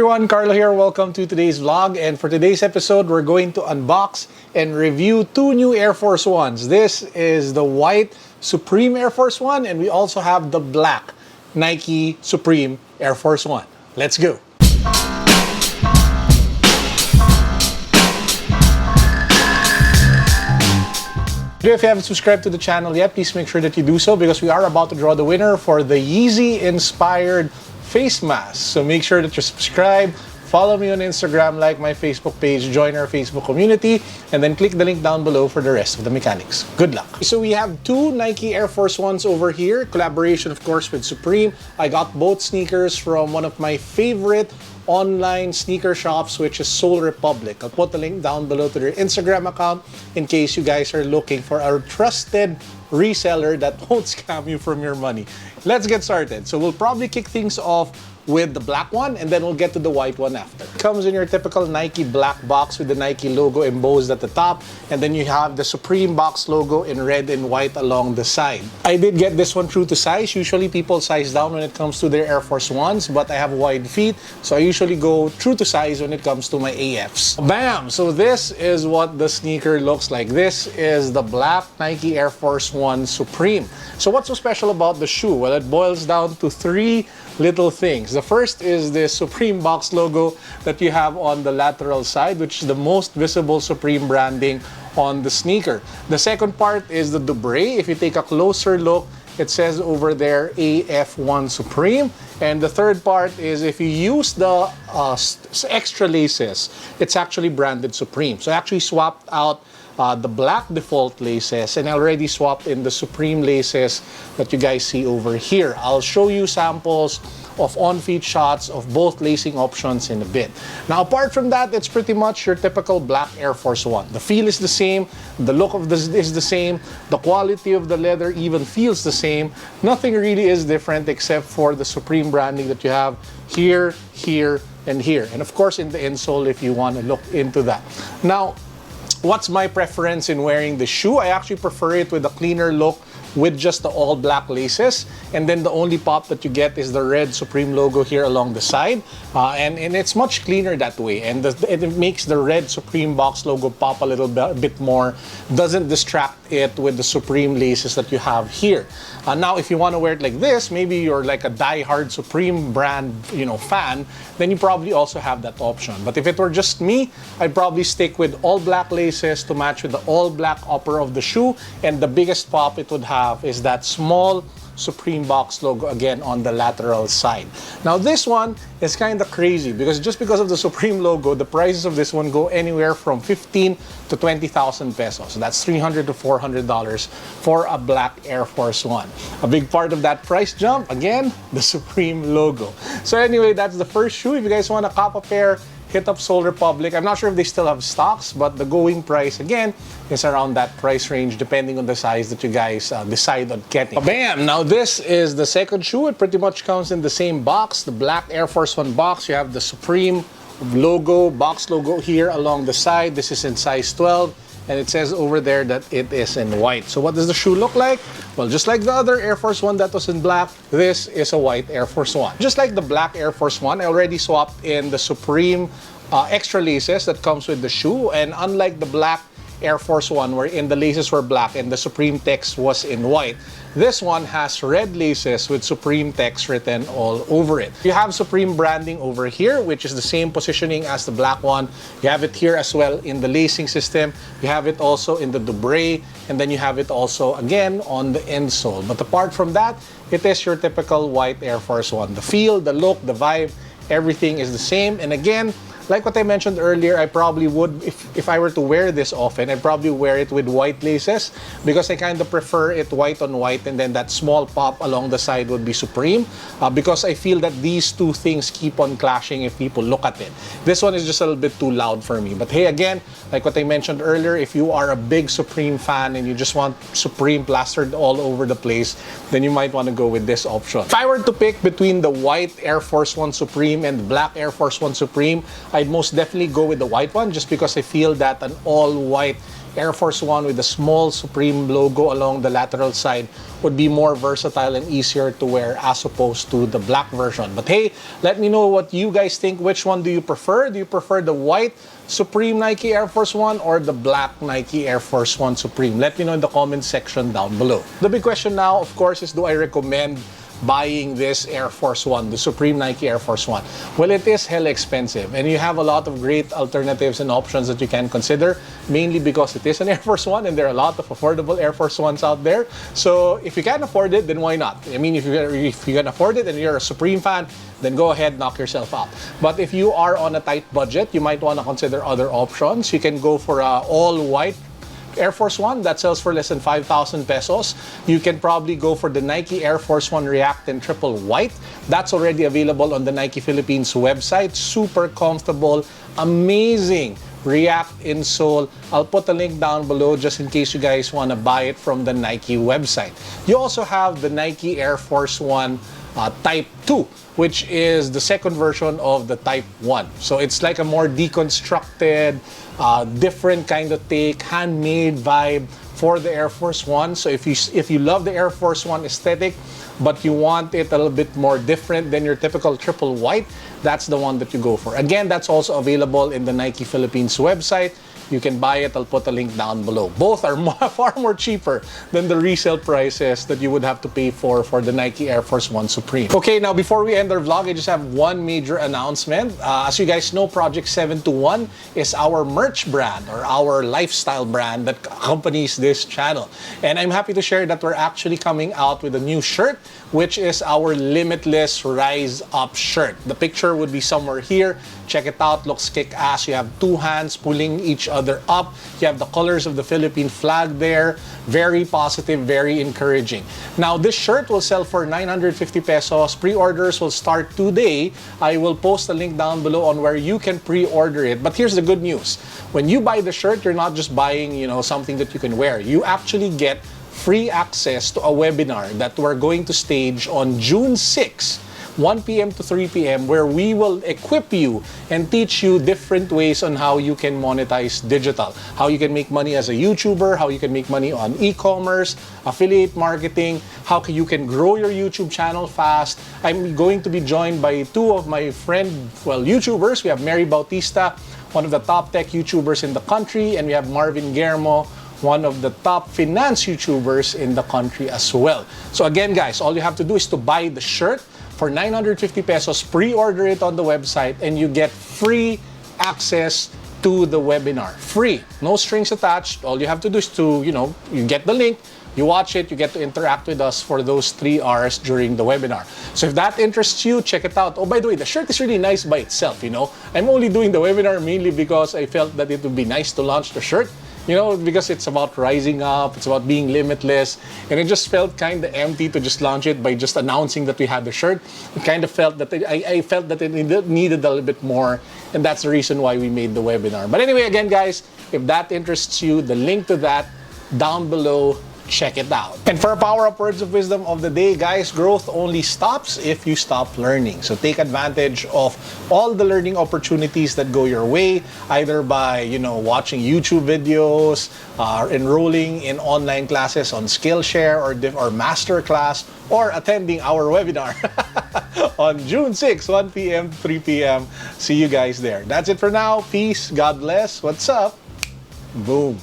everyone, Carlo here. Welcome to today's vlog, and for today's episode we're going to unbox and review two new Air Force Ones. This is the white Supreme Air Force One, and we also have the black Nike Supreme Air Force One. Let's go! If you haven't subscribed to the channel yet, please make sure that you do so because we are about to draw the winner for the Yeezy-inspired face mask. So make sure that you're subscribed, follow me on Instagram, like my Facebook page, join our Facebook community, and then click the link down below for the rest of the mechanics. Good luck! So we have two Nike Air Force Ones over here, collaboration of course with Supreme. I got both sneakers from one of my favorite online sneaker shops, which is SoleRepubliq. I'll put the link down below to their Instagram account in case you guys are looking for a trusted reseller that won't scam you from your money. Let's get started. So we'll probably kick things off with the black one, and then we'll get to the white one after. It comes in your typical Nike black box with the Nike logo embossed at the top, and then you have the Supreme box logo in red and white along the side. I did get this one true to size. Usually people size down when it comes to their Air Force Ones, but I have wide feet, so I usually go true to size when it comes to my AFs. Bam! So this is what the sneaker looks like. This is the black Nike Air Force One Supreme. So what's so special about the shoe? Well, it boils down to three little things. The first is the Supreme box logo that you have on the lateral side, which is the most visible Supreme branding on the sneaker. The second part is the Dubre. If you take a closer look, it says over there AF1 Supreme. And the third part is if you use the extra laces, it's actually branded Supreme. So I actually swapped out the black default laces and I already swapped in the Supreme laces that you guys see over here. I'll show you samples of on-feet shots of both lacing options in a bit. Now, apart from that, it's pretty much your typical black Air Force One. The feel is the same, the look of this is the same, the quality of the leather even feels the same. Nothing really is different except for the Supreme branding that you have here, here, and here. And of course, in the insole if you want to look into that. Now, what's my preference in wearing the shoe? I actually prefer it with a cleaner look with just the all black laces, and then the only pop that you get is the red Supreme logo here along the side, and it's much cleaner that way, and it makes the red Supreme box logo pop a little bit more, doesn't distract it with the Supreme laces that you have here. Now if you want to wear it like this, maybe you're like a die-hard Supreme brand fan, then you probably also have that option. But if it were just me, I'd probably stick with all black laces to match with the all black upper of the shoe, and the biggest pop it would have is that small Supreme box logo again on the lateral side. Now this one is kind of crazy because just because of the Supreme logo, the prices of this one go anywhere from 15 to 20,000 pesos. So that's $300 to $400 for a black Air Force One. A big part of that price jump, again, the Supreme logo. So anyway, that's the first shoe. If you guys want to cop a pair, hit up SoleRepubliq. I'm not sure if they still have stocks, but the going price again is around that price range depending on the size that you guys decide on getting. Bam! Now this is the second shoe. It pretty much comes in the same box, the black Air Force One box. You have the Supreme logo, box logo here along the side. This is in size 12. And it says over there that it is in white. So what does the shoe look like? Well, just like the other Air Force One that was in black, this is a white Air Force One. Just like the black Air Force One, I already swapped in the Supreme extra laces that comes with the shoe. And unlike the black Air Force One, wherein the laces were black and the Supreme text was in white, this one has red laces with Supreme text written all over it. You have Supreme branding over here, which is the same positioning as the black one. You have it here as well in the lacing system. You have it also in the Dubre, and then you have it also again on the insole. But apart from that, it is your typical white Air Force One. The feel, the look, the vibe, everything is the same. And again, like what I mentioned earlier, I probably would, if I were to wear this often, I'd probably wear it with white laces because I kind of prefer it white on white, and then that small pop along the side would be Supreme because I feel that these two things keep on clashing if people look at it. This one is just a little bit too loud for me. But hey, again, like what I mentioned earlier, if you are a big Supreme fan and you just want Supreme plastered all over the place, then you might want to go with this option. If I were to pick between the white Air Force One Supreme and the black Air Force One Supreme, I'd most definitely go with the white one just because I feel that an all-white Air Force One with the small Supreme logo along the lateral side would be more versatile and easier to wear as opposed to the black version. But hey, let me know what you guys think. Which one do you prefer? Do you prefer the white Supreme Nike Air Force One or the black Nike Air Force One Supreme? Let me know in the comment section down below. The big question now, of course, is do I recommend buying this Air Force One, the Supreme Nike Air Force One? Well, it is hella expensive, and you have a lot of great alternatives and options that you can consider, mainly because it is an Air Force One and there are a lot of affordable Air Force Ones out there. So if you can afford it, then why not? I mean, if you can afford it and you're a Supreme fan, then go ahead, knock yourself out. But if you are on a tight budget, you might want to consider other options. You can go for a all-white Air Force One that sells for less than 5,000 pesos. You can probably go for the Nike Air Force One React in triple white. That's already available on the Nike Philippines website. Super comfortable, amazing React insole. I'll put a link down below just in case you guys want to buy it from the Nike website. You also have the Nike Air Force One Type 2, which is the second version of the Type 1. So it's like a more deconstructed, different kind of take, handmade vibe for the Air Force One. So if you love the Air Force One aesthetic, but you want it a little bit more different than your typical triple white, that's the one that you go for. Again, that's also available in the Nike Philippines website. You can buy it. I'll put a link down below. Both are far more cheaper than the resale prices that you would have to pay for the Nike Air Force One Supreme. Okay, now before we end our vlog, I just have one major announcement. As you guys know, Project 721 is our merch brand or our lifestyle brand that accompanies this channel. And I'm happy to share that we're actually coming out with a new shirt, which is our Limitless Rise Up shirt. The picture would be somewhere here. Check it out. Looks kick-ass. You have two hands pulling each other up. You have the colors of the Philippine flag there. Very positive, very encouraging. Now, this shirt will sell for 950 pesos. Pre-orders will start today. I will post a link down below on where you can pre-order it. But here's the good news. When you buy the shirt, you're not just buying, something that you can wear. You actually get free access to a webinar that we're going to stage on June 6, 1 p.m. to 3 p.m. where we will equip you and teach you different ways on how you can monetize digital, how you can make money as a YouTuber, how you can make money on e-commerce, affiliate marketing, how you can grow your YouTube channel fast. I'm going to be joined by two of my YouTubers. We have Mary Bautista, one of the top tech YouTubers in the country, and we have Marvin Guillermo, one of the top finance YouTubers in the country as well. So again, guys, all you have to do is to buy the shirt for 950 pesos, pre-order it on the website, and you get free access to the webinar. Free, no strings attached. All you have to do is to, you get the link, you watch it, you get to interact with us for those 3 hours during the webinar. So if that interests you, check it out. Oh, by the way, the shirt is really nice by itself, I'm only doing the webinar mainly because I felt that it would be nice to launch the shirt. Because it's about rising up, it's about being limitless, and it just felt kind of empty to just launch it by just announcing that we had the shirt. It kind of felt that I felt that it needed a little bit more, and that's the reason why we made the webinar. But anyway, again, guys, if that interests you, the link to that down below. Check it out. And for a power-up words of wisdom of the day, guys, growth only stops if you stop learning. So take advantage of all the learning opportunities that go your way, either by, watching YouTube videos, enrolling in online classes on Skillshare or Masterclass, or attending our webinar on June 6, 1 p.m. to 3 p.m. See you guys there. That's it for now. Peace. God bless. What's up? Boom.